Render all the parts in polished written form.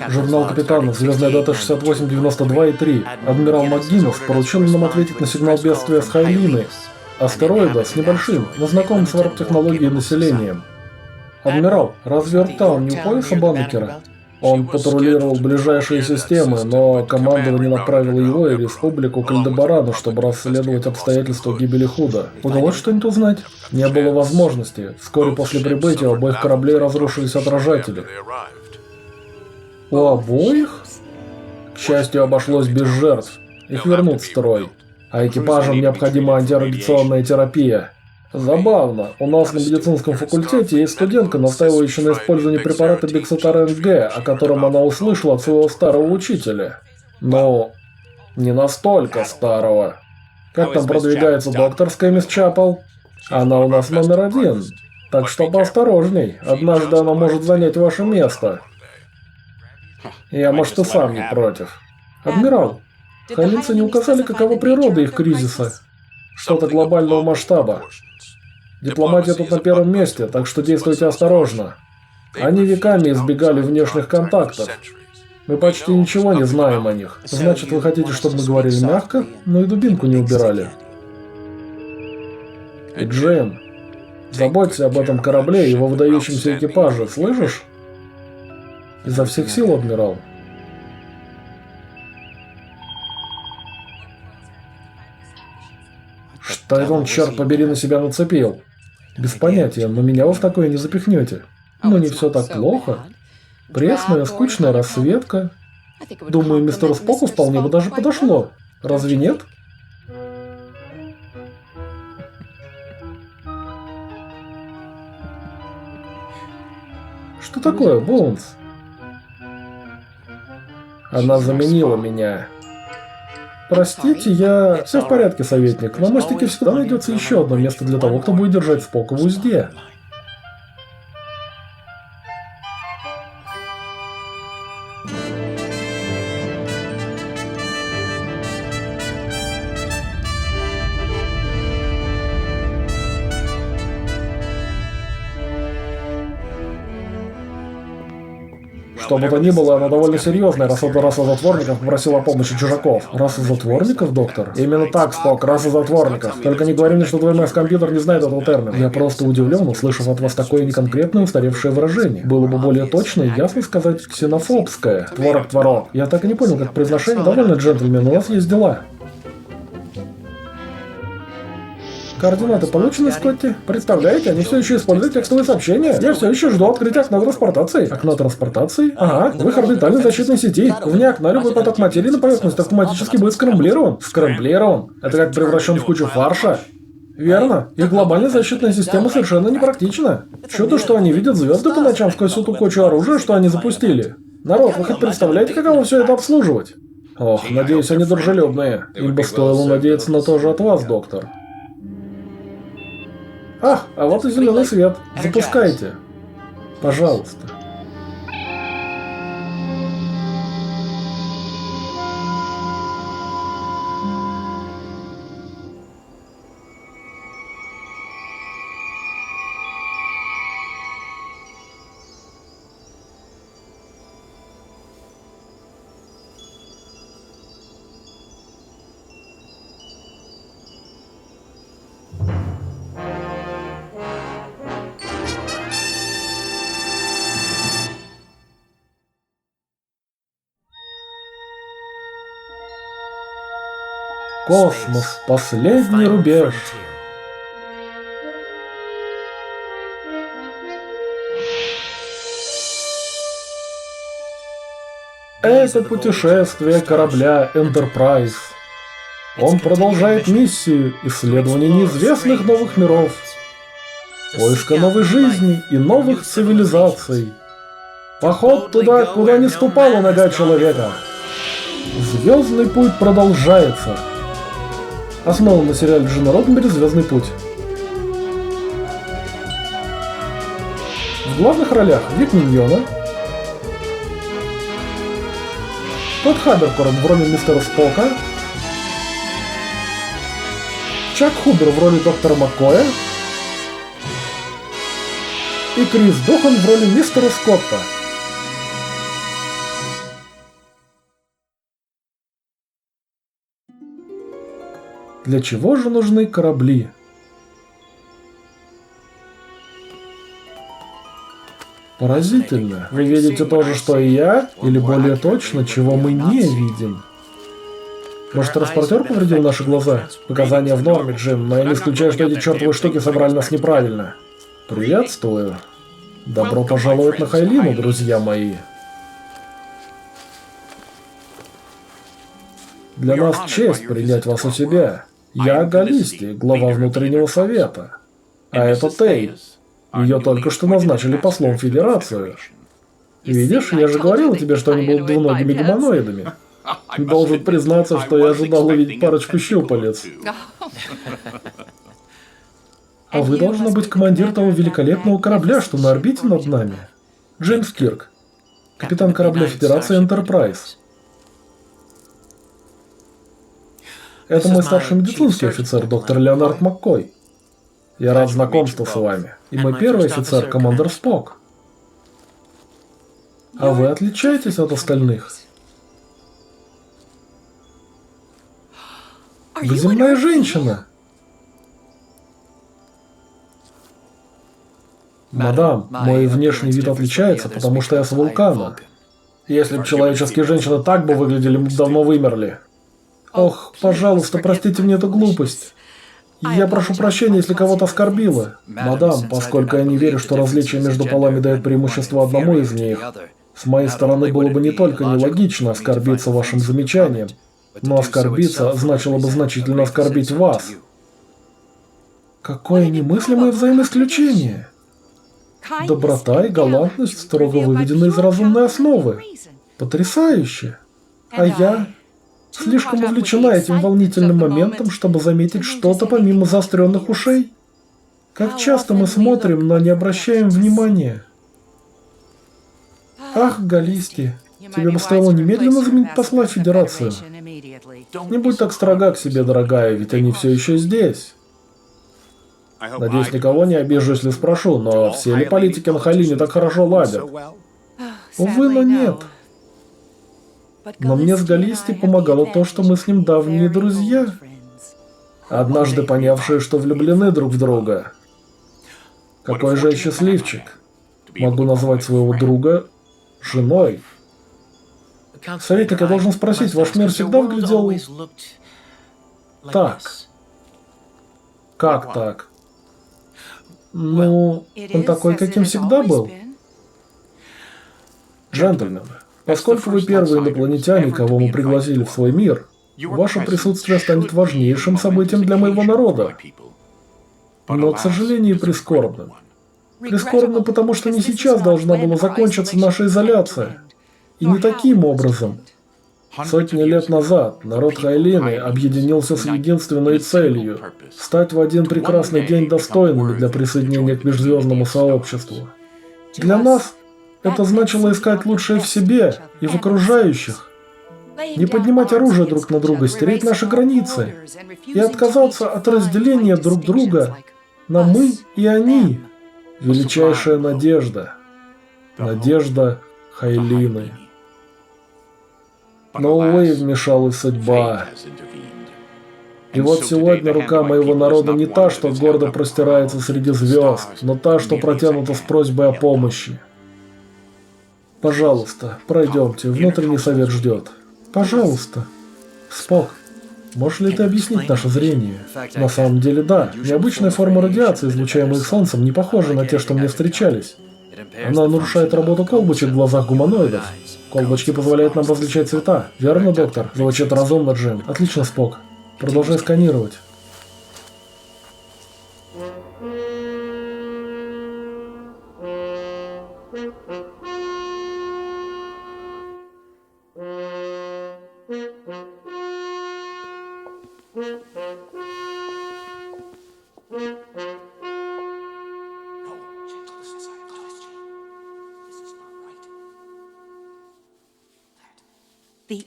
Журнал капитана, звездная дата 6892-3. Адмирал МакГиннес поручил нам ответить на сигнал бедствия с Хайлины, астероида с небольшим, но знакомым с варп-технологией населением. Адмирал, разве Эртаун не у пояса Баннекера? Он патрулировал ближайшие системы, но командование направило его и республику к Альдебарану, чтобы расследовать обстоятельства гибели Худа. Удалось что-нибудь узнать? Не было возможности. Вскоре после прибытия у обоих кораблей разрушились отражатели. У обоих? К счастью, обошлось без жертв. Их вернут в строй. А экипажам необходима антирадиационная терапия. Забавно, у нас на медицинском факультете есть студентка, настаивающая на использовании препарата Биксатарен Г, о котором она услышала от своего старого учителя. Но не настолько старого. Как там продвигается докторская, мисс Чапел? Она у нас номер 1. Так что поосторожней, однажды она может занять ваше место. Я, может, и сам не против. Адмирал, хайлинцы не указали, какова природа их кризиса. Что-то глобального масштаба. Дипломатия тут на первом месте, так что действуйте осторожно. Они веками избегали внешних контактов. Мы почти ничего не знаем о них. Значит, вы хотите, чтобы мы говорили мягко, но и дубинку не убирали. И Джейн, заботься об этом корабле и его выдающемся экипаже, слышишь? Изо всех сил, адмирал. Что это он, черт побери, на себя нацепил? Без понятия, но меня вы в такое не запихнете. Но не все так плохо. Пресная, скучная расцветка. Думаю, мистеру Споку вполне бы даже подошло. Разве нет? Что такое, Боунс? Она заменила меня. Простите, я... Все в порядке, советник. На мостике всегда найдется еще одно место для того, кто будет держать Спока в узде. Что бы то ни было, она довольно серьезная, раз эта раса затворников попросила о помощи чужаков. Раса затворников, доктор? Именно так, Спок, раса затворников. Только не говори мне, что твой компьютер не знает этого термина. Я просто удивлен, услышав от вас такое неконкретное устаревшее выражение. Было бы более точно и ясно сказать ксенофобское. Творог. Я так и не понял, как произношение довольно джентльмен, у вас есть дела. Координаты получены, Скотти? Представляете, они все еще используют текстовые сообщения. Я все еще жду открытия окна транспортации. Окно транспортации? Ага, выход орбитальной защитной сети. Вне окна любой поток материи на поверхность автоматически будет скрамблирован. Скрамблирован? Это как превращен в кучу фарша? Верно. Их глобальная защитная система совершенно непрактична. Чудо, что они видят звезды по ночам сквозь эту кучу оружия, что они запустили. Народ, вы хоть представляете, каково все это обслуживать? Ох, надеюсь, они дружелюбные. Им бы стоило надеяться на то же от вас, доктор. Ах, а вот и зеленый свет. Запускайте. Пожалуйста. Космос. Последний рубеж. Это путешествие корабля Enterprise. Он продолжает миссию исследования неизвестных новых миров, поиска новой жизни и новых цивилизаций. Поход туда, куда не ступала нога человека. Звездный путь продолжается. Основан на сериале Джина Роденберри «Звездный путь». В главных ролях Вик Миньона, Тодд Хаберкорн в роли мистера Спока, Чак Хубер в роли доктора Маккоя и Крис Дохан в роли мистера Скотта. Для чего же нужны корабли? Поразительно. Вы видите то же, что и я? Или более точно, чего мы не видим? Может, транспортер повредил наши глаза? Показания в норме, Джим, но я не исключаю, что эти чертовы штуки собрали нас неправильно. Приветствую. Добро пожаловать на Хайлину, друзья мои. Для нас честь принять вас у себя. Я Галисти, глава внутреннего совета. А это Тей. Ее только что назначили послом Федерацию. Видишь, я же говорил тебе, что они будут двуногими гуманоидами. Должен признаться, что я ожидал увидеть парочку щупалец. А вы должны быть командир того великолепного корабля, что на орбите над нами. Джеймс Кирк, капитан корабля Федерации Энтерпрайз. Это мой старший медицинский офицер, доктор Леонард Маккой. Я рад знакомству с вами. И мой первый офицер, командир Спок. А вы отличаетесь от остальных? Вы земная женщина. Мадам, мой внешний вид отличается, потому что я с вулкана. Если бы человеческие женщины так бы выглядели, мы бы давно вымерли. Ох, пожалуйста, простите мне эту глупость. Я прошу прощения, если кого-то оскорбила. Мадам, поскольку я не верю, что различие между полами дает преимущество одному из них, с моей стороны было бы не только нелогично оскорбиться вашим замечанием, но оскорбиться значило бы значительно оскорбить вас. Какое немыслимое взаимоисключение. Доброта и галантность строго выведены из разумной основы. Потрясающе. А я слишком увлечена этим волнительным моментом, чтобы заметить что-то помимо заостренных ушей. Как часто мы смотрим, но не обращаем внимания. Ах, Галисти, тебе бы стоило немедленно заменить посла в Федерацию. Не будь так строга к себе, дорогая, ведь они все еще здесь. Надеюсь, никого не обижу, если спрошу, но все ли политики на Хайлине так хорошо ладят? Увы, но нет. Но мне с Галисти помогало то, что мы с ним давние друзья. Однажды понявшие, что влюблены друг в друга. Какой же я счастливчик. Могу назвать своего друга женой. Советник, я должен спросить, ваш мир всегда выглядел так? Как так? Ну, он такой, каким всегда был. Джентльмены, поскольку вы первые инопланетяне, кого мы пригласили в свой мир, ваше присутствие станет важнейшим событием для моего народа. Но, к сожалению, прискорбным. Прискорбно, потому что не сейчас должна была закончиться наша изоляция. И не таким образом. Сотни лет назад народ Хайлины объединился с единственной целью – стать в один прекрасный день достойными для присоединения к межзвездному сообществу. Для нас это значило искать лучшее в себе и в окружающих, не поднимать оружие друг на друга, стереть наши границы и отказаться от разделения друг друга на «мы» и «они». Величайшая надежда. Надежда Хайлины. Но, увы, вмешалась судьба. И вот сегодня рука моего народа не та, что гордо простирается среди звезд, но та, что протянута с просьбой о помощи. Пожалуйста, пройдемте, внутренний совет ждет. Пожалуйста. Спок, можешь ли ты объяснить наше зрение? На самом деле, да. Необычная форма радиации, излучаемая Солнцем, не похожа на те, что мне встречались. Она нарушает работу колбочек в глазах гуманоидов. Колбочки позволяют нам различать цвета. Верно, доктор? Звучит разумно, Джим. Отлично, Спок. Продолжай сканировать.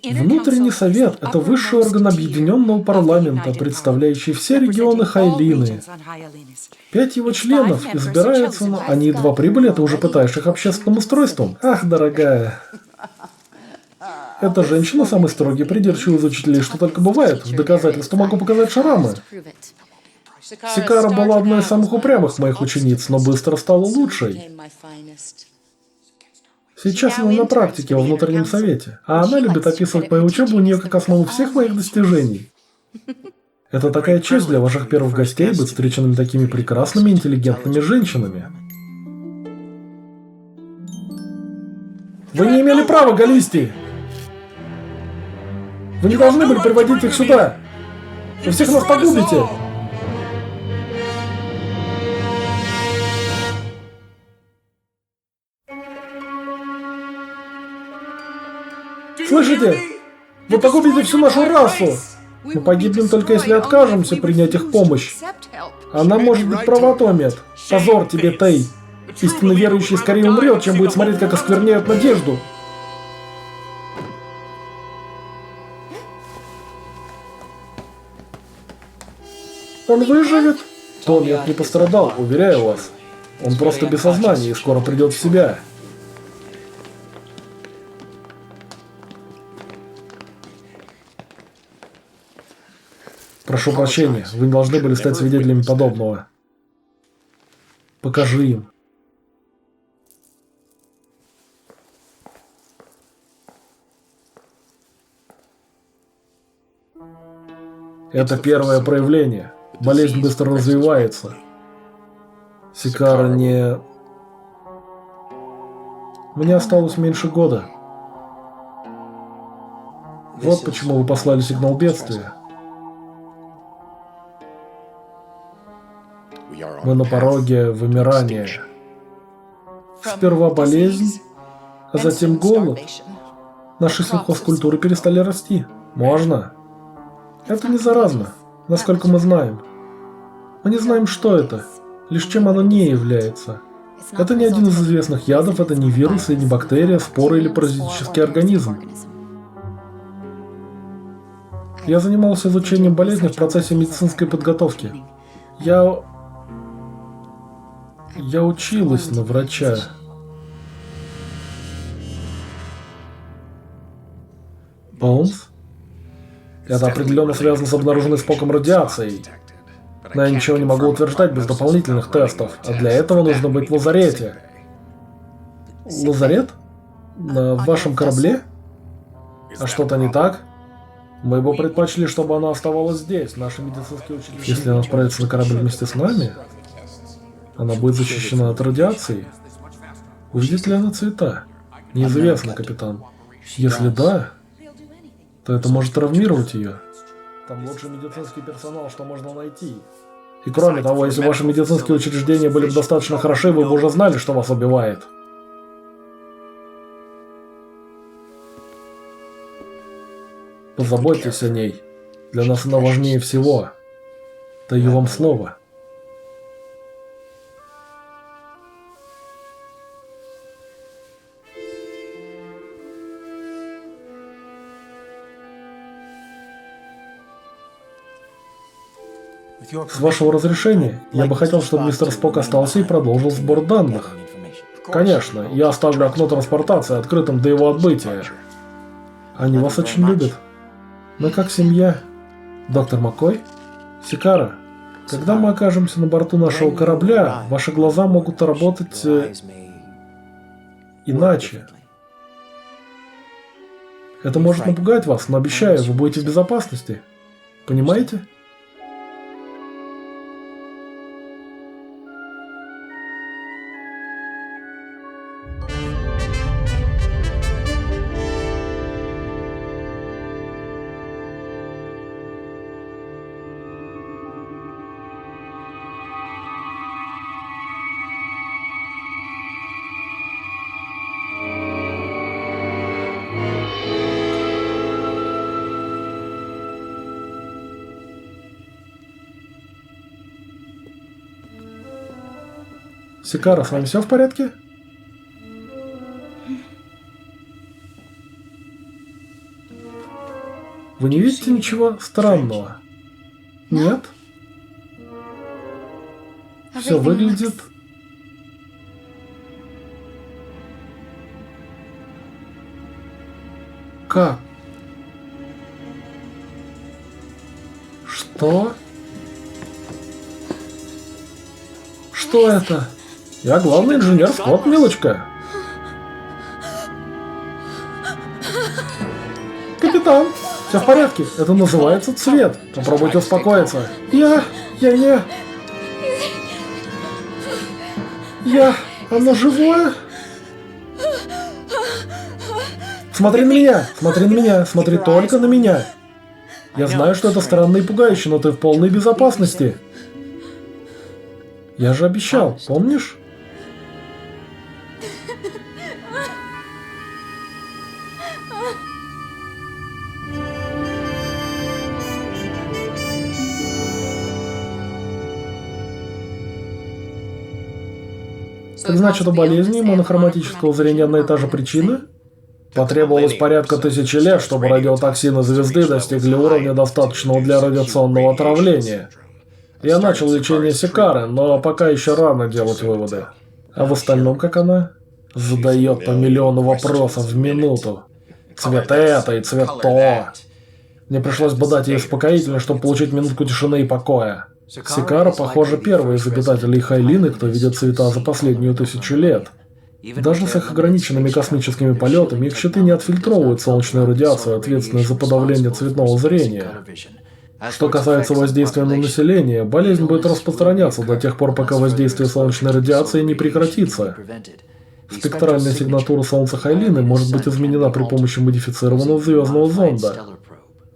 Внутренний совет – это высший орган объединенного парламента, представляющий все регионы Хайлины. 5 его членов избираются, но они едва прибыли, а ты уже пытаешь их общественным устройством. Ах, дорогая. Эта женщина самый строгий, придирчивый из учителей, что только бывает. В доказательство могу показать шрамы. Сикара была одной из самых упрямых моих учениц, но быстро стала лучшей. Сейчас она на практике во внутреннем совете, а она любит описывать мою учебу у нее как основу всех моих достижений. Это такая честь для ваших первых гостей быть встреченными такими прекрасными, интеллигентными женщинами. Вы не имели права, Галистий! Вы не должны были приводить их сюда! Вы всех нас погубите! Слышите? Вы погубите всю нашу расу! Мы погибнем только если откажемся принять их помощь. Она может быть права, Томет. Позор тебе, Тей. Истинно верующий скорее умрет, чем будет смотреть, как оскверняют надежду. Он выживет? Томет не пострадал, уверяю вас. Он просто без сознания и скоро придет в себя. Прошу прощения, вы не должны были стать свидетелями подобного. Покажи им. Это первое проявление. Болезнь быстро развивается. Сикара не... Мне осталось меньше года. Вот почему вы послали сигнал бедствия. Мы на пороге вымирания. Сперва болезнь, а затем голод. Наши сельхозкультуры перестали расти. Можно? Это не заразно, насколько мы знаем. Мы не знаем, что это, лишь чем оно не является. Это не один из известных ядов, это не вирус и не бактерия, споры или паразитический организм. Я занимался изучением болезни в процессе медицинской подготовки. Я училась на врача. Боунс? Это определенно связано с обнаруженной Споком радиацией. Но я ничего не могу утверждать без дополнительных тестов, а для этого нужно быть в лазарете. Лазарет? На вашем корабле? А что-то не так? Мы бы предпочли, чтобы она оставалась здесь, наши медицинские учреждения. Если она отправится на корабль вместе с нами, она будет защищена от радиации. Увидит ли она цвета? Неизвестно, капитан. Если да, то это может травмировать ее. Там лучший медицинский персонал, что можно найти. И кроме того, если ваши медицинские учреждения были бы достаточно хороши, вы бы уже знали, что вас убивает. Позаботьтесь о ней. Для нас она важнее всего. Даю вам слово. С вашего разрешения, я бы хотел, чтобы мистер Спок остался и продолжил сбор данных. Конечно, я оставлю окно транспортации открытым до его отбытия. Они вас очень любят. Мы как семья. Доктор Маккой? Сикара, когда мы окажемся на борту нашего корабля, ваши глаза могут работать иначе. Это может напугать вас, но обещаю, вы будете в безопасности. Понимаете? Сикара, с вами все в порядке? Вы не видите ничего странного? Нет? Все выглядит... Как? Что? Что это? Я главный инженер Скотт, милочка. Капитан, все в порядке. Это называется цвет. Попробуйте успокоиться. Оно живое? Смотри на меня, смотри только на меня. Я знаю, что это странно и пугающе, но ты в полной безопасности. Я же обещал, помнишь? Так значит, у болезни монохроматического зрения одна и та же причина? Потребовалось порядка 1000 лет, чтобы радиотоксины звезды достигли уровня, достаточного для радиационного отравления. Я начал лечение Сикары, но пока еще рано делать выводы. А в остальном как она? Задает по миллиону вопросов в минуту. Цвет это и цвет то. Мне пришлось бы дать ей успокоительное, чтобы получить минутку тишины и покоя. Сикара, похоже, первый из обитателей Хайлины, кто видит цвета за последнюю 1000 лет. Даже с их ограниченными космическими полетами, их щиты не отфильтровывают солнечную радиацию, ответственную за подавление цветного зрения. Что касается воздействия на население, болезнь будет распространяться до тех пор, пока воздействие солнечной радиации не прекратится. Спектральная сигнатура Солнца Хайлины может быть изменена при помощи модифицированного звездного зонда.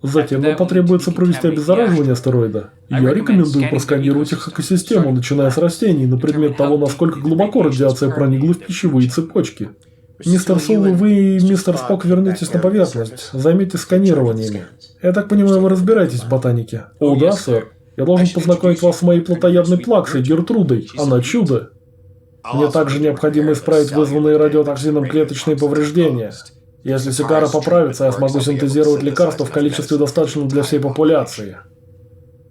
Затем нам потребуется провести обеззараживание астероида. Я рекомендую просканировать их экосистему, начиная с растений, на предмет того, насколько глубоко радиация проникла в пищевые цепочки. Мистер Сулу, вы и мистер Спок вернетесь на поверхность. Займитесь сканированиями. Я так понимаю, вы разбираетесь в ботанике? О, да, сэр. Я должен познакомить вас с моей плотоядной плаксой Гертрудой. Она чудо. Мне также необходимо исправить вызванные радиотоксином клеточные повреждения. Если Сикара поправится, я смогу синтезировать лекарства в количестве достаточном для всей популяции.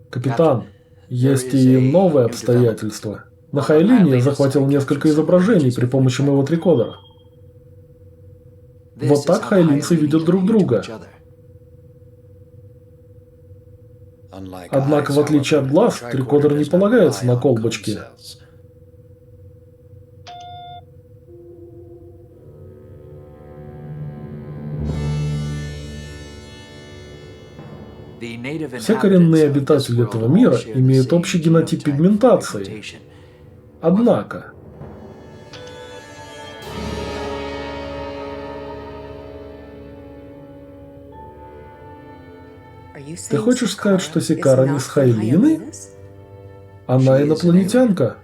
Капитан, есть и новые обстоятельства. На Хайлине я захватил несколько изображений при помощи моего трикодера. Вот так хайлинцы видят друг друга. Однако, в отличие от глаз, трикодер не полагается на колбочки. Все коренные обитатели этого мира имеют общий генотип пигментации. Однако... Ты хочешь сказать, что Сикара не с Хайлины? Она инопланетянка.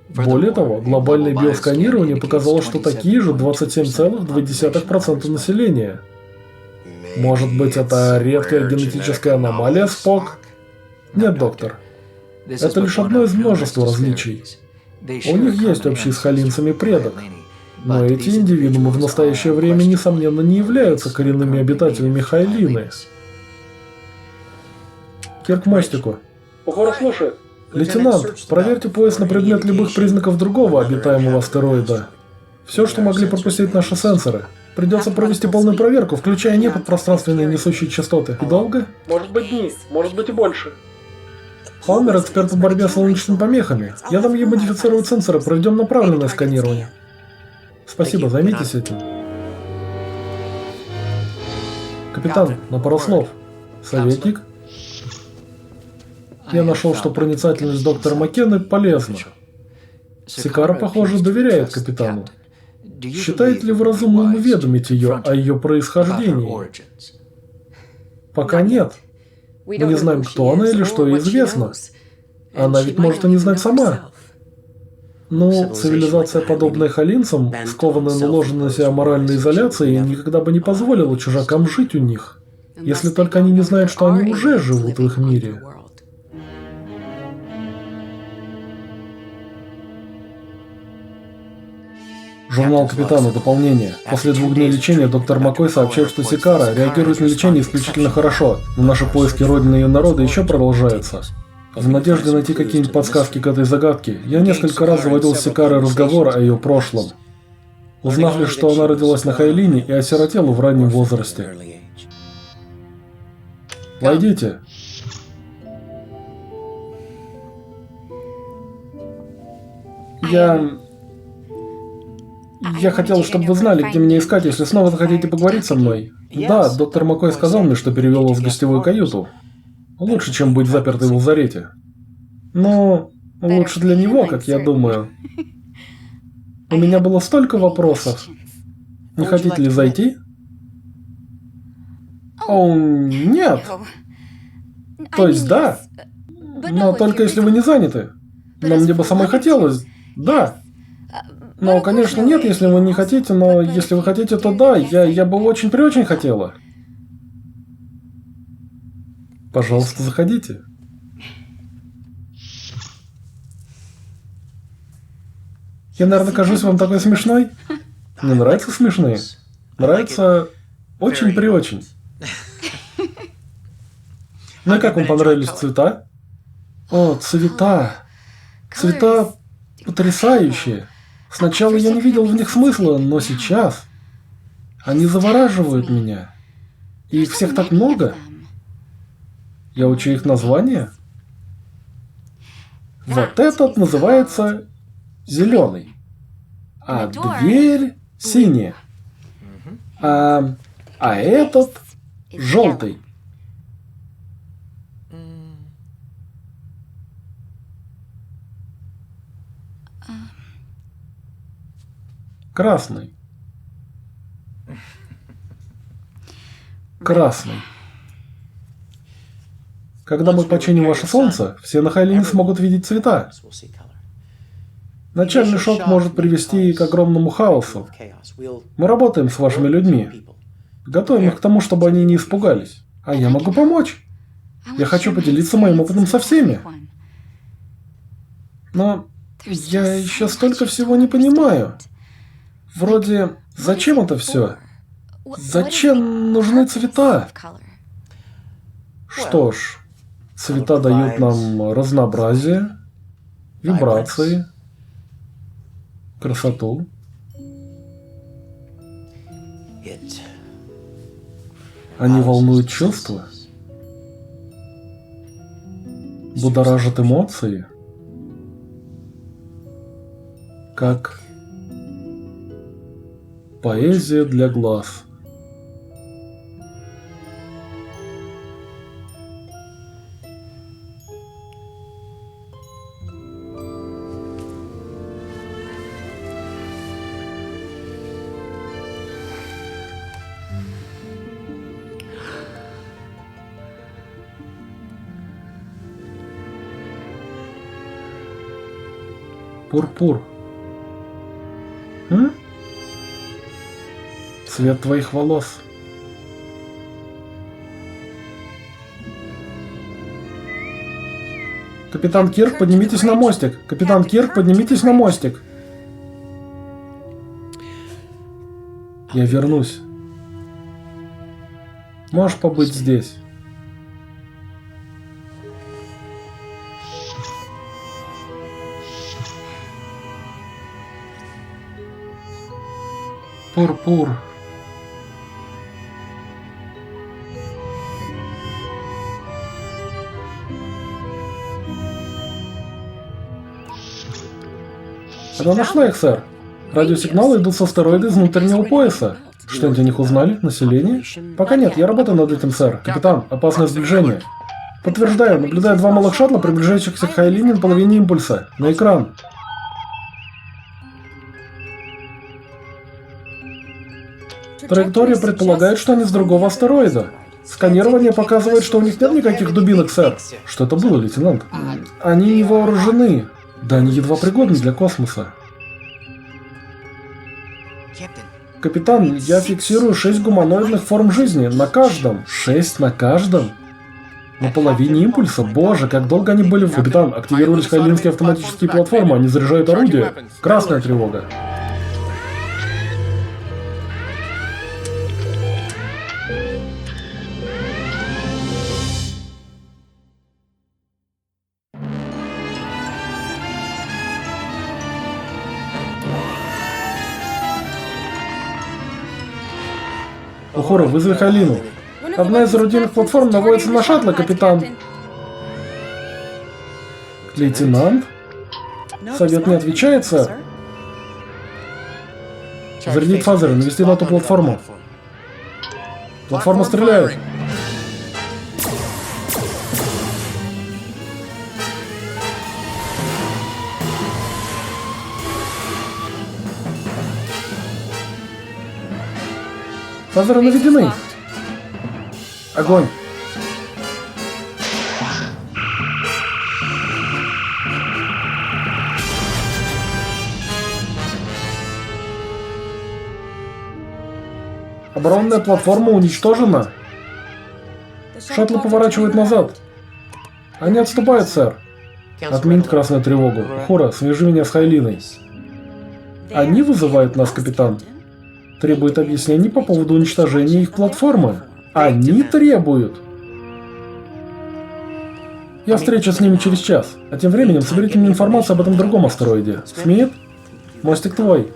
Более того, глобальное биосканирование показало, что такие же 27,2% населения. Может быть, это редкая генетическая аномалия, Спок? Нет, доктор. Это лишь одно из множества различий. У них есть общий с хайлинцами предок. Но эти индивидуумы в настоящее время, несомненно, не являются коренными обитателями Хайлины. Кирк мостику. Ухор слушает. Лейтенант, проверьте пояс на предмет любых признаков другого обитаемого астероида. Все, что могли пропустить наши сенсоры. Придется провести полную проверку, включая неподпространственные несущие частоты. И долго? Может быть дни, может быть и больше. Палмер – эксперт в борьбе с солнечными помехами. Я дам ей модифицировать сенсоры, проведем направленное сканирование. Спасибо, займитесь этим. Капитан, на пару слов. Советник? Я нашел, что проницательность доктора Маккены полезна. Сикара, похоже, доверяет капитану. Считаете ли вы разумным уведомить ее о ее происхождении? Пока нет. Мы не знаем, кто она или что ей известно. Она ведь может и не знать сама. Но цивилизация, подобная халинцам, скованная наложенной на себя моральной изоляцией, никогда бы не позволила чужакам жить у них. Если только они не знают, что они уже живут в их мире. Журнал капитана. Дополнение. После 2 дней лечения доктор Маккой сообщает, что Сикара реагирует на лечение исключительно хорошо, но наши поиски родины и народа еще продолжаются. В надежде найти какие-нибудь подсказки к этой загадке, я несколько раз заводил с Сикарой разговор о ее прошлом. Узнав лишь, что она родилась на Хайлине и осиротела в раннем возрасте. Войдите. Я хотел, чтобы вы знали, где меня искать, если снова захотите поговорить со мной. Да, доктор Маккой сказал мне, что перевел вас в гостевую каюту. Лучше, чем быть запертой в лазарете. Но лучше для него, как я думаю. У меня было столько вопросов. Не хотите ли зайти? О, нет. То есть да. Но только если вы не заняты. Но мне бы самой хотелось. Да. Но, конечно, нет, если вы не хотите, но если вы хотите, то да, я бы очень хотела. Пожалуйста, заходите. Я, наверное, кажусь вам такой смешной. Мне нравятся смешные. Нравится очень-преочень. Ну и как вам понравились цвета? О, цвета. Цвета потрясающие. Сначала я не видел в них смысла, но сейчас они завораживают меня. И их всех так много. Я учу их названия. Вот этот называется зеленый, а дверь синяя, а этот желтый. Красный. Красный. Когда мы починим ваше солнце, все на Хайлине смогут видеть цвета. Начальный шок может привести к огромному хаосу. Мы работаем с вашими людьми. Готовим их к тому, чтобы они не испугались. А я могу помочь. Я хочу поделиться моим опытом со всеми. Но я еще столько всего не понимаю. Вроде, зачем это все? Зачем нужны цвета? Что ж, цвета дают нам разнообразие, вибрации, красоту. Они волнуют чувства, будоражат эмоции, как поэзия для глаз. Пурпур. Цвет твоих волос. Капитан Кирк, поднимитесь на мостик. Капитан Кирк, поднимитесь на мостик. Я вернусь. Можешь побыть здесь. Пурпур. Она нашла их, сэр. Радиосигналы идут с астероида из внутреннего пояса. Что-нибудь о них узнали? Население? Пока нет, я работаю над этим, сэр. Капитан, опасное сближение. Подтверждаю, наблюдаю два малых шаттла, приближающихся к Хайлине на половине импульса. На экран. Траектория предполагает, что они с другого астероида. Сканирование показывает, что у них нет никаких дубинок, сэр. Что это было, лейтенант? Они не вооружены. Да они едва пригодны для космоса. Капитан, я фиксирую 6 гуманоидных форм жизни. На каждом. 6 на каждом? На половине импульса? Боже, как долго они были в... Капитан, активировались хайлинские автоматические платформы. Они заряжают орудие. Красная тревога. Ухора, вызови Хайлину. Одна из орудийных платформ наводится на шаттлы, капитан. Лейтенант? Совет не отвечает, сэр. Зарядить фазеры, навести на ту платформу. Платформа стреляет. Фазеры наведены. Огонь. Оборонная платформа уничтожена. Шаттлы поворачивают назад. Они отступают, сэр. Отменить красную тревогу. Хора, свяжи меня с Хайлиной. Они вызывают нас, капитан. Требуют объяснений по поводу уничтожения их платформы. Они требуют. Я встречусь с ними через час. А тем временем соберите мне информацию об этом другом астероиде. Смит? Мостик твой.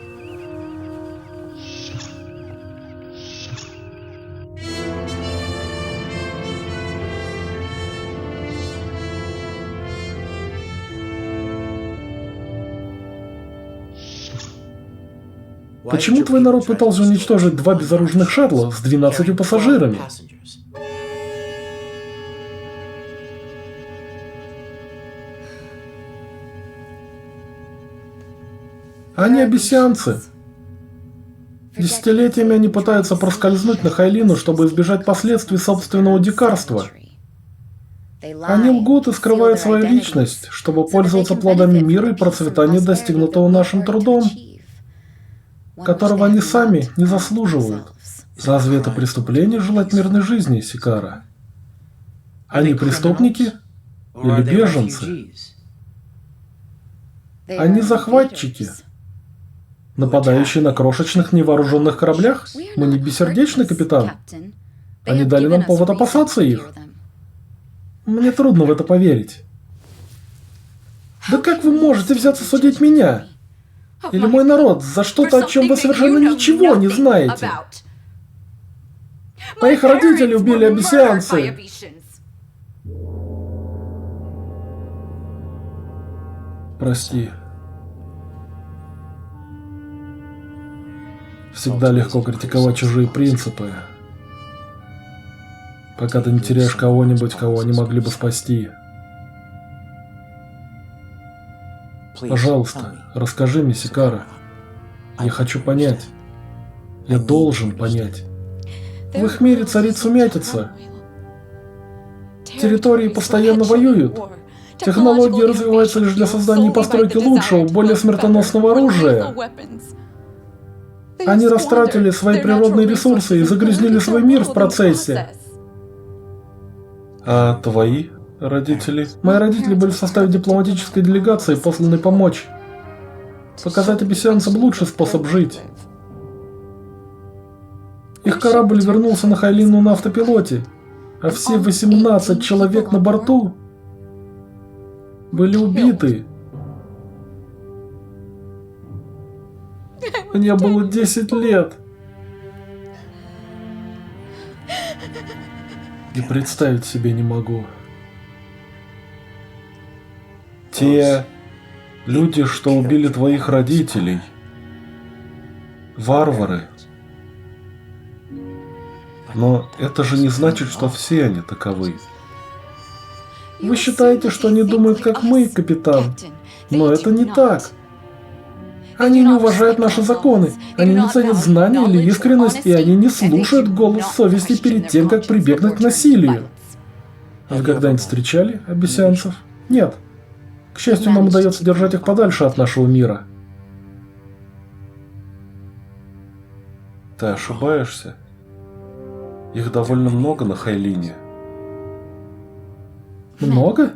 Почему твой народ пытался уничтожить 2 безоружных шаттла с 12 пассажирами? Они обезьянцы. Десятилетиями они пытаются проскользнуть на Хайлину, чтобы избежать последствий собственного дикарства. Они лгут и скрывают свою личность, чтобы пользоваться плодами мира и процветания, достигнутого нашим трудом, которого они сами не заслуживают. Разве это преступление желать мирной жизни, Сикара? Они преступники или беженцы? Они захватчики, нападающие на крошечных невооруженных кораблях? Мы не бессердечны, капитан. Они дали нам повод опасаться их. Мне трудно в это поверить. Да как вы можете взяться судить меня? Или мой народ за что-то, о чем вы совершенно ничего не знаете? Моих родителей убили обезьянцы. Прости. Всегда легко критиковать чужие принципы, пока ты не теряешь кого-нибудь, кого они могли бы спасти. Пожалуйста, расскажи мне, Сикара. Я хочу понять. Я должен понять. В их мире царит сумятица. Территории постоянно воюют. Технологии развиваются лишь для создания и постройки лучшего, более смертоносного оружия. Они растратили свои природные ресурсы и загрязнили свой мир в процессе. А твои родители? Мои родители были в составе дипломатической делегации, посланной помочь. Показать обезьянцам лучший способ жить. Их корабль вернулся на Хайлину на автопилоте, а все 18 человек на борту были убиты. Мне было 10 лет. И представить себе не могу. Те люди, что убили твоих родителей, варвары. Но это же не значит, что все они таковы. Вы считаете, что они думают, как мы, капитан? Но это не так. Они не уважают наши законы, они не ценят знания или искренность, и они не слушают голос совести перед тем, как прибегнуть к насилию. Вы когда-нибудь встречали обезьянцев? Нет. К счастью, нам удается держать их подальше от нашего мира. Ты ошибаешься. Их довольно много на Хайлине. Много?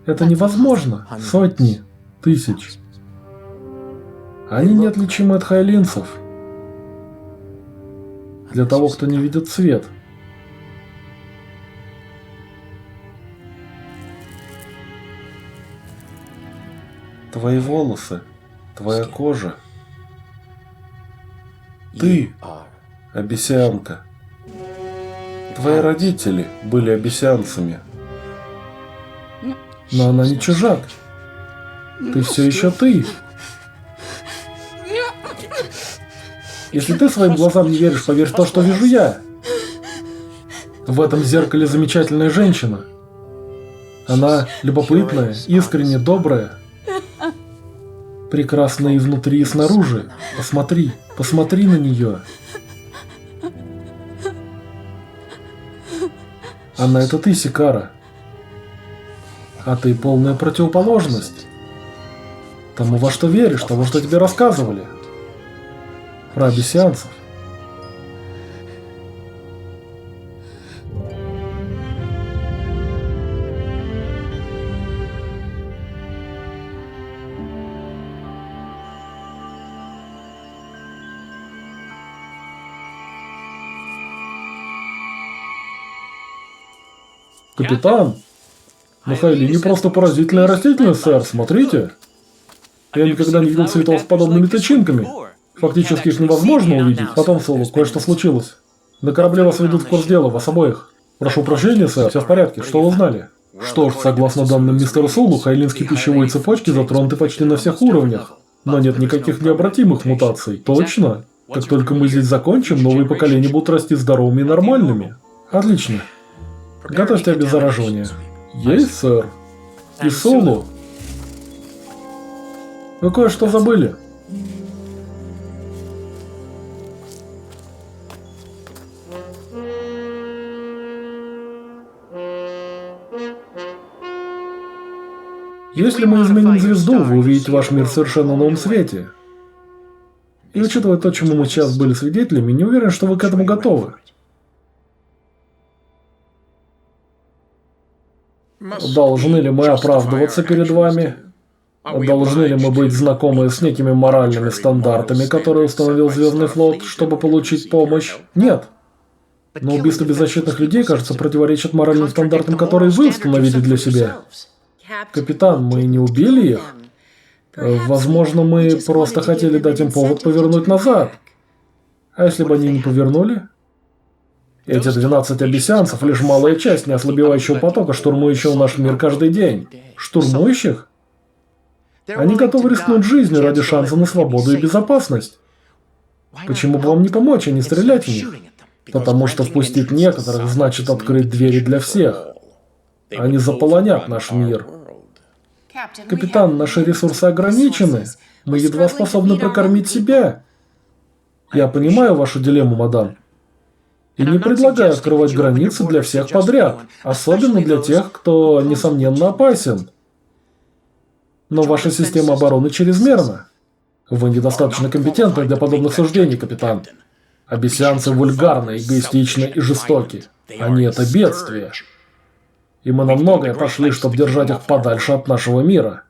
Это невозможно. Сотни, тысяч. Они неотличимы от хайлинцев. Для того, кто не видит цвет. Твои волосы, твоя кожа. Ты, обезьянка. Твои родители были абиссианцами. Но она не чужак. Ты все еще ты. Если ты своим глазам не веришь, поверь в то, что вижу я. В этом зеркале замечательная женщина. Она любопытная, искренне добрая. Прекрасная и внутри, и снаружи. Посмотри, посмотри на нее. Она — это ты, Сикара. А ты полная противоположность тому, во что веришь, того, что тебе рассказывали. Про абиссианцев. Капитан, на Хайлине просто поразительная растительность, сэр, смотрите. Я никогда не видел цветов с подобными тычинками. Фактически их невозможно увидеть. Потом, Соло, кое-что случилось. На корабле вас ведут в курс дела, вас обоих. Прошу прощения, сэр, все в порядке. Что вы узнали? Что ж, согласно данным мистера Солу, хайлинские пищевые цепочки затронуты почти на всех уровнях. Но нет никаких необратимых мутаций. Точно. Как только мы здесь закончим, новые поколения будут расти здоровыми и нормальными. Отлично. Готовьте обеззараживание. Есть, сэр. И Солу. Вы кое-что забыли. Если мы изменим звезду, вы увидите ваш мир в совершенно новом свете. И учитывая то, чему мы сейчас были свидетелями, не уверен, что вы к этому готовы. Должны ли мы оправдываться перед вами? Должны ли мы быть знакомы с некими моральными стандартами, которые установил Звездный флот, чтобы получить помощь? Нет. Но убийство беззащитных людей, кажется, противоречит моральным стандартам, которые вы установили для себя. Капитан, мы не убили их. Возможно, мы просто хотели дать им повод повернуть назад. А если бы они не повернули? Эти 12 абиссианцев — лишь малая часть неослабевающего потока, штурмующего наш мир каждый день. Штурмующих? Они готовы рискнуть жизнью ради шанса на свободу и безопасность. Почему бы вам не помочь, а не стрелять в них? Потому что впустить некоторых значит открыть двери для всех. Они заполонят наш мир. Капитан, наши ресурсы ограничены. Мы едва способны прокормить себя. Я понимаю вашу дилемму, мадам. И не предлагаю открывать границы для всех подряд, особенно для тех, кто, несомненно, опасен. Но ваша система обороны чрезмерна. Вы недостаточно компетентны для подобных суждений, капитан. Абиссианцы вульгарны, эгоистичны и жестоки. Они — это бедствие. И мы на многое пошли, чтобы держать их подальше от нашего мира.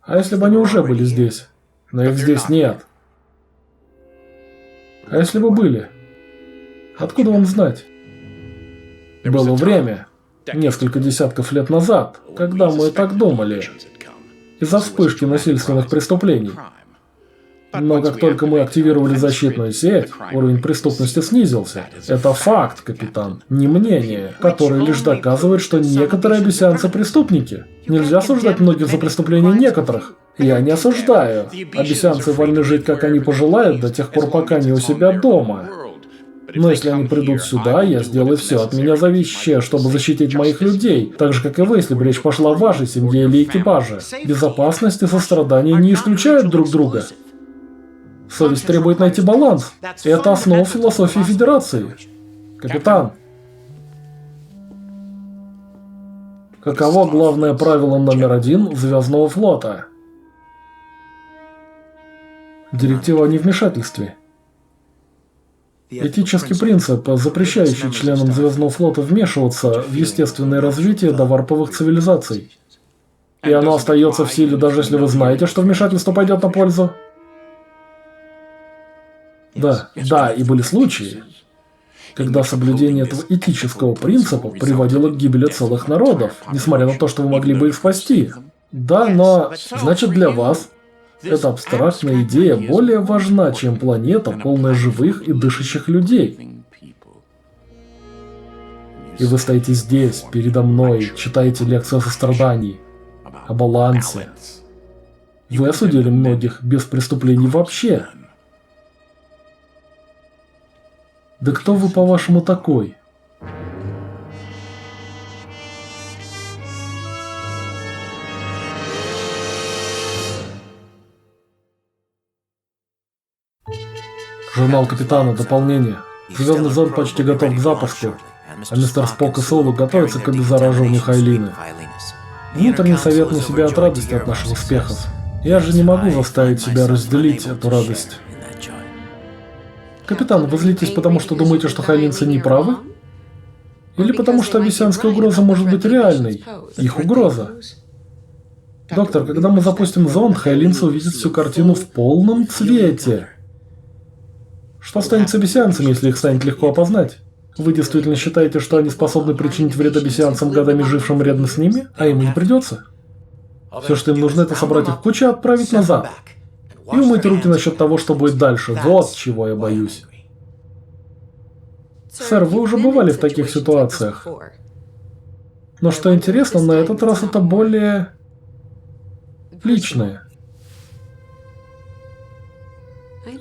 А если бы они уже были здесь? Но их здесь нет. А если бы были? Откуда вам знать? Было время, несколько десятков лет назад, когда мы так думали, из-за вспышки насильственных преступлений. Но как только мы активировали защитную сеть, уровень преступности снизился. Это факт, капитан, не мнение, которое лишь доказывает, что некоторые абиссианцы преступники. Нельзя осуждать многих за преступления некоторых. Я не осуждаю. Абиссианцы вольны жить, как они пожелают, до тех пор, пока не у себя дома. Но если они придут сюда, я сделаю все от меня зависящее, чтобы защитить моих людей, так же, как и вы, если бы речь пошла о вашей семье или экипаже. Безопасность и сострадание не исключают друг друга. Совесть требует найти баланс. И это основа философии Федерации. Капитан, каково главное правило номер 1 Звездного флота? Директива о невмешательстве. Этический принцип, запрещающий членам Звездного флота вмешиваться в естественное развитие доварповых цивилизаций. И оно остается в силе, даже если вы знаете, что вмешательство пойдет на пользу. Да, и были случаи, когда соблюдение этого этического принципа приводило к гибели целых народов, несмотря на то, что вы могли бы их спасти. Да, но, значит, для вас эта абстрактная идея более важна, чем планета, полная живых и дышащих людей. И вы стоите здесь, передо мной, читаете лекцию о сострадании, о балансе. Вы осудили многих без преступлений вообще. Да кто вы, по-вашему, такой? Журнал капитана, дополнение. Звездный зонд почти готов к запуску, а мистер Спок и Солу готовятся к обеззараживанию Хайлины. Внутренний совет на себя от радости от наших успехов. Я же не могу заставить себя разделить эту радость. Капитан, вы злитесь потому, что думаете, что хайлинцы не правы? Или потому, что абиссианская угроза может быть реальной? Их угроза. Доктор, когда мы запустим зонд, хайлинцы увидят всю картину в полном цвете. Что станет с абиссианцами, если их станет легко опознать? Вы действительно считаете, что они способны причинить вред абиссианцам, годами жившим рядом с ними, а им не придется? Все, что им нужно, это собрать их в кучу и отправить назад. И умыть руки насчет того, что будет дальше. Вот чего я боюсь. Сэр, вы уже бывали в таких ситуациях. Но что интересно, на этот раз это более личное.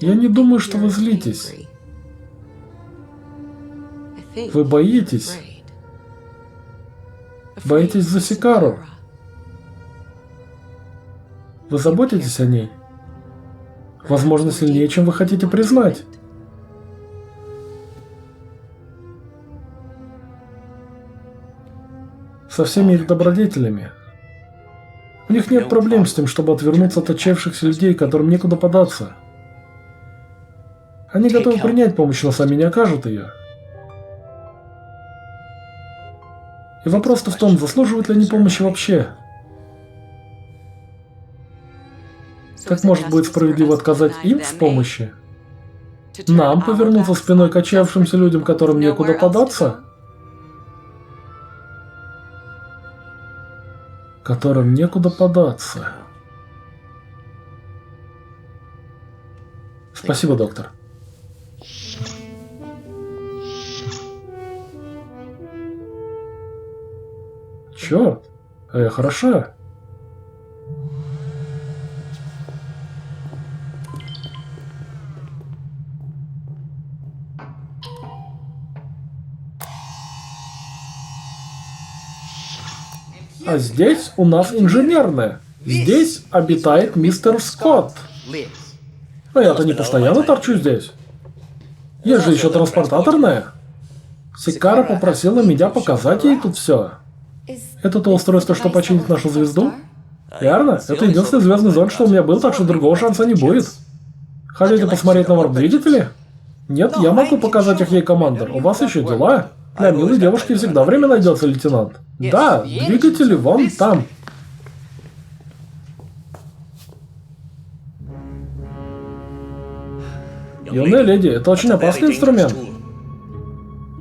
Я не думаю, что вы злитесь. Вы боитесь. Боитесь за Сикару. Вы заботитесь о ней? Возможно, сильнее, чем вы хотите признать. Со всеми их добродетелями. У них нет проблем с тем, чтобы отвернуться от отчаявшихся людей, которым некуда податься. Они готовы принять помощь, но сами не окажут ее. И вопрос-то в том, заслуживают ли они помощи вообще. Как может быть справедливо отказать им в помощи? Нам повернуться спиной к отчаявшимся людям, которым некуда податься? Которым некуда податься. Спасибо, доктор. Черт, а я хороша. А здесь у нас инженерная. Здесь обитает мистер Скотт. Но я-то не постоянно торчу здесь. Я же еще транспортаторная. Сикара попросила меня показать ей тут все. Это то устройство, что починит нашу звезду? Верно? Это единственный звездный зонд, что у меня был, так что другого шанса не будет. Хотите посмотреть на варп-двигатели? Нет, я могу показать их ей, командор. У вас еще дела? Для милой девушки всегда время найдется, лейтенант. Да, двигатели вон там. Юная леди, это очень опасный инструмент.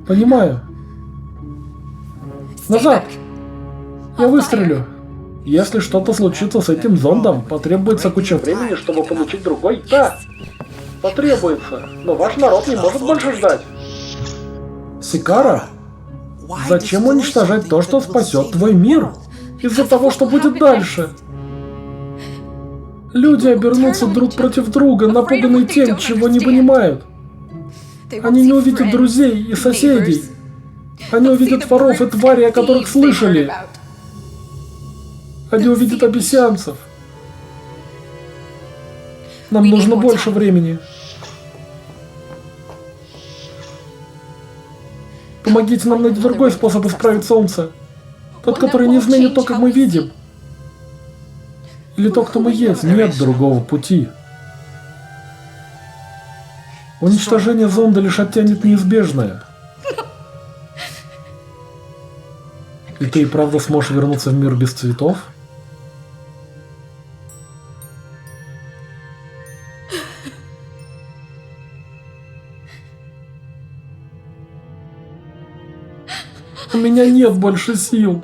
Понимаю. Назад! Я выстрелю. Если что-то случится с этим зондом, потребуется куча времени, чтобы получить другой. Да, потребуется. Но ваш народ не может больше ждать. Сикара? Зачем уничтожать то, что спасет твой мир? Из-за того, что будет дальше. Люди обернутся друг против друга, напуганные тем, чего не понимают. Они не увидят друзей и соседей. Они увидят воров и тварей, о которых слышали. Они увидят абиссианцев. Нам нужно больше времени. Помогите нам найти другой способ исправить солнце. Тот, который не изменит то, как мы видим. Или то, кто мы есть. Нет другого пути. Уничтожение зонда лишь оттянет неизбежное. И ты и правда сможешь вернуться в мир без цветов? У меня нет больше сил.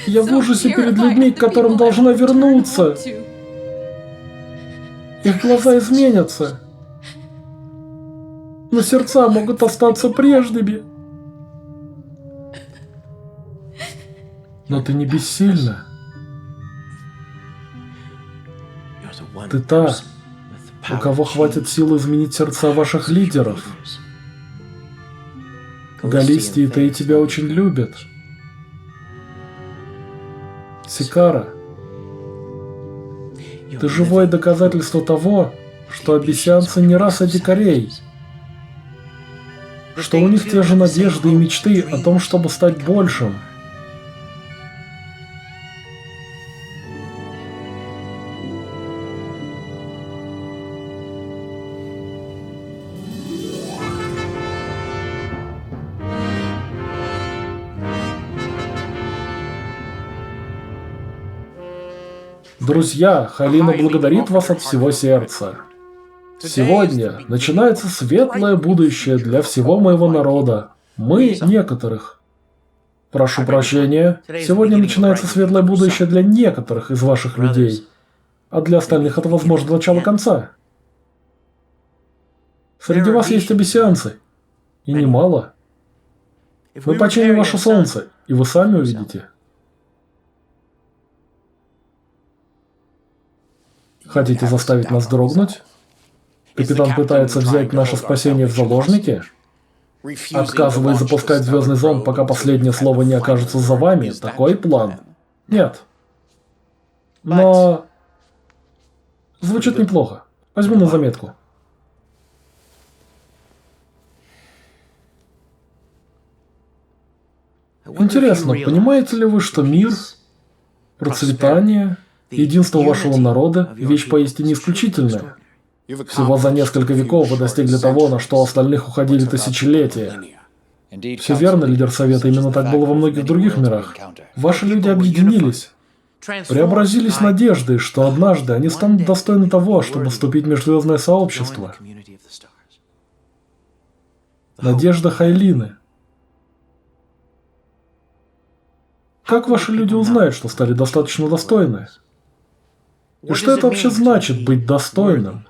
Я в ужасе перед людьми, к которым должна вернуться. Их глаза изменятся. Но сердца могут остаться прежними. Но ты не бессильна. Ты та, у кого хватит сил изменить сердца ваших лидеров. Галисти и Тей тебя очень любят. Сикара, ты живое доказательство того, что абиссианцы не раса дикарей, что у них те же надежды и мечты о том, чтобы стать большим. Друзья, Халина благодарит вас от всего сердца. Сегодня начинается светлое будущее для всего моего народа. Мы некоторых. Прошу прощения, сегодня начинается светлое будущее для некоторых из ваших людей. А для остальных это, возможно, начало конца. Среди вас есть абиссианцы. И немало. Мы починим ваше солнце, и вы сами увидите. Хотите заставить нас дрогнуть? Капитан пытается взять наше спасение в заложники? Отказываясь запускать звездный зонд, пока последнее слово не окажется за вами? Такой план? Нет. Но... звучит неплохо. Возьму на заметку. Интересно, понимаете ли вы, что мир, процветание, единство вашего народа – вещь поистине исключительная? Всего за несколько веков вы достигли того, на что остальных уходили тысячелетия. Все верно, лидер Совета, именно так было во многих других мирах. Ваши люди объединились, преобразились надеждой, что однажды они станут достойны того, чтобы вступить в межзвездное сообщество. Надежда Хайлины. Как ваши люди узнают, что стали достаточно достойны? И что это вообще значит быть достойным?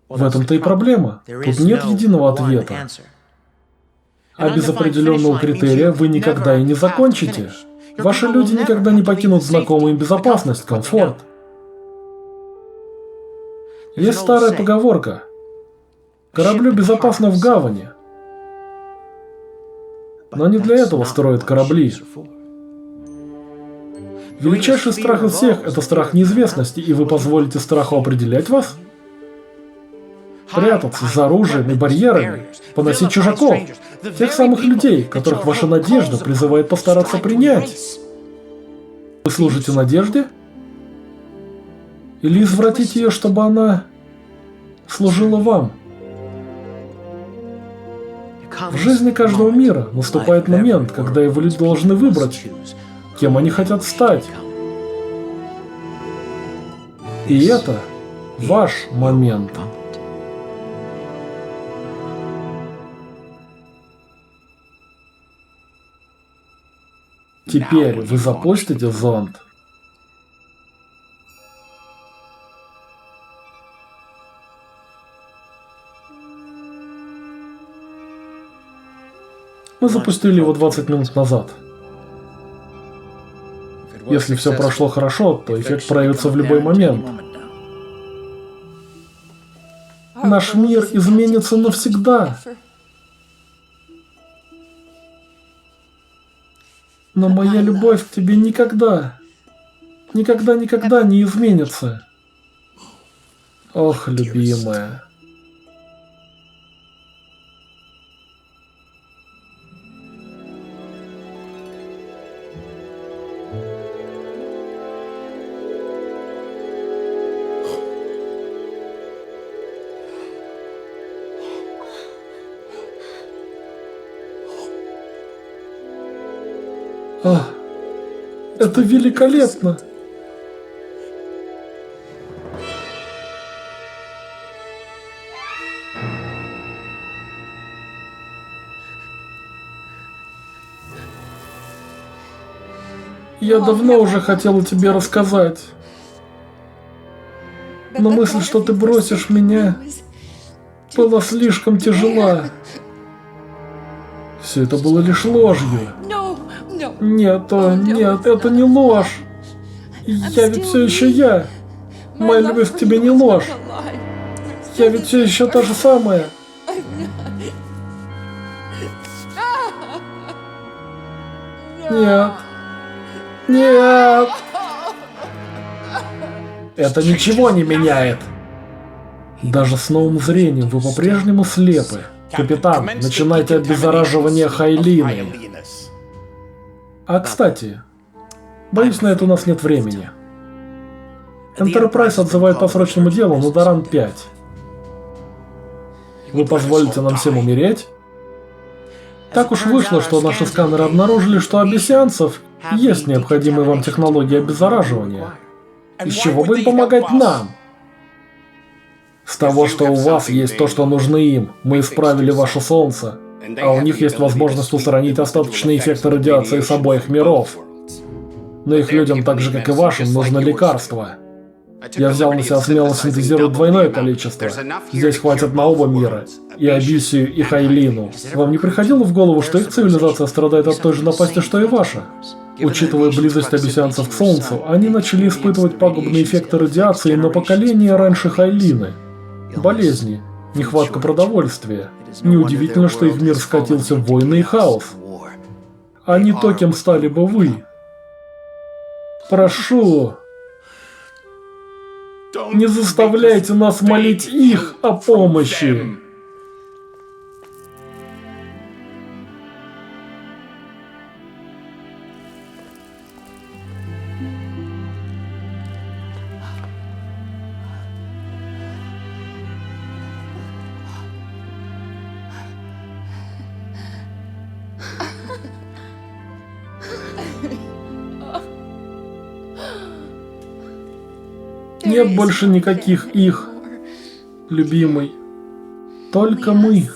В этом-то и проблема. Тут нет единого ответа. А без определенного критерия вы никогда и не закончите. Ваши люди никогда не покинут знакомую им безопасность, комфорт. Есть старая поговорка. Кораблю безопасно в гавани. Но не для этого строят корабли. Величайший страх из всех – это страх неизвестности, и вы позволите страху определять вас? Прятаться за оружием и барьерами, поносить чужаков, тех самых людей, которых ваша надежда призывает постараться принять. Вы служите надежде? Или извратите ее, чтобы она служила вам? В жизни каждого мира наступает момент, когда его люди должны выбрать, кем они хотят стать. И это ваш момент. Теперь вы запустите зонд. Мы запустили его 20 минут назад. Если все прошло хорошо, то эффект проявится в любой момент. Наш мир изменится навсегда. Но моя любовь к тебе никогда не изменится. Ох, любимая. Это великолепно! Я давно уже хотела тебе рассказать. Но мысль, что ты бросишь меня, была слишком тяжела. Все это было лишь ложью. Нет, нет, это не ложь. Я ведь все еще я. Моя любовь к тебе не ложь. Я ведь все еще та же самая. Нет. Нет. Это ничего не меняет. Даже с новым зрением вы по-прежнему слепы. Капитан, начинайте обеззараживание Хайлины. А кстати, боюсь, на это у нас нет времени. Enterprise отзывает по срочному делу на Даран-5. Вы позволите нам всем умереть? Так уж вышло, что наши сканеры обнаружили, что у абиссианцев есть необходимые вам технологии обеззараживания. Из чего бы им помогать нам? С того, что у вас есть то, что нужно им, мы исправили ваше солнце, а у них есть возможность устранить остаточные эффекты радиации с обоих миров. Но их людям, так же как и вашим, нужно лекарство. Я взял на себя смелость синтезировать двойное количество. Здесь хватит на оба мира. И Абиссию, и Хайлину. Вам не приходило в голову, что их цивилизация страдает от той же напасти, что и ваша? Учитывая близость абиссианцев к Солнцу, они начали испытывать пагубные эффекты радиации на поколение раньше Хайлины. Болезни, нехватка продовольствия. Неудивительно, что их мир скатился в войны и хаос. А не то, кем стали бы вы. Прошу, не заставляйте нас молить их о помощи. Нет больше никаких их, любимый. Только мы.